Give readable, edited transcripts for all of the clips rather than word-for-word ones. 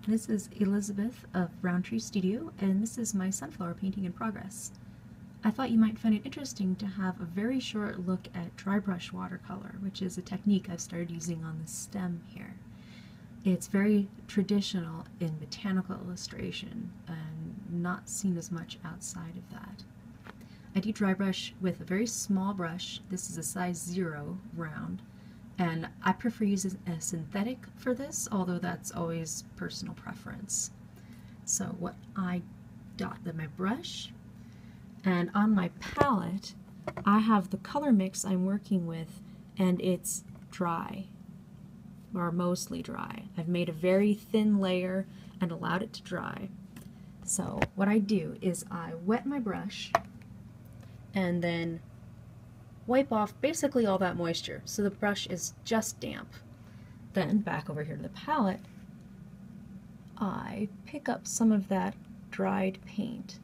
This is Elizabeth of Roundtree Studio, and this is my sunflower painting in progress. I thought you might find it interesting to have a very short look at Drybrush watercolor, which is a technique I've started using on the stem here. It's very traditional in botanical illustration and not seen as much outside of that. I do Drybrush with a very small brush. This is a size 0 round. And I prefer using a synthetic for this, although that's always personal preference. So what I dot my brush, and on my palette I have the color mix I'm working with, and it's dry, or mostly dry. I've made a very thin layer and allowed it to dry. So what I do is I wet my brush and then wipe off basically all that moisture, so the brush is just damp. Then back over here to the palette, I pick up some of that dried paint,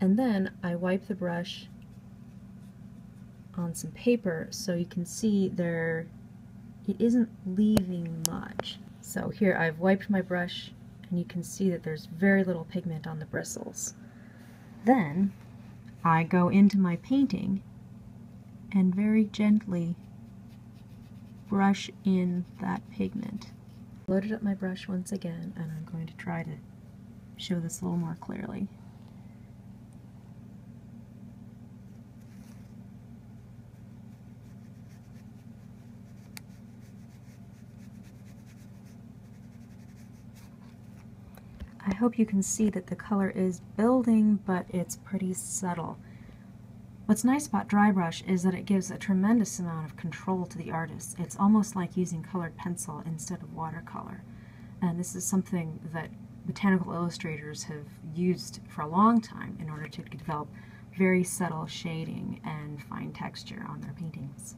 and then I wipe the brush on some paper so you can see it isn't leaving much. So here I've wiped my brush and you can see that there's very little pigment on the bristles. Then I go into my painting and very gently brush in that pigment. Loaded up my brush once again, and I'm going to try to show this a little more clearly. I hope you can see that the color is building, but it's pretty subtle. What's nice about Drybrush is that it gives a tremendous amount of control to the artist. It's almost like using colored pencil instead of watercolor. And this is something that botanical illustrators have used for a long time in order to develop very subtle shading and fine texture on their paintings.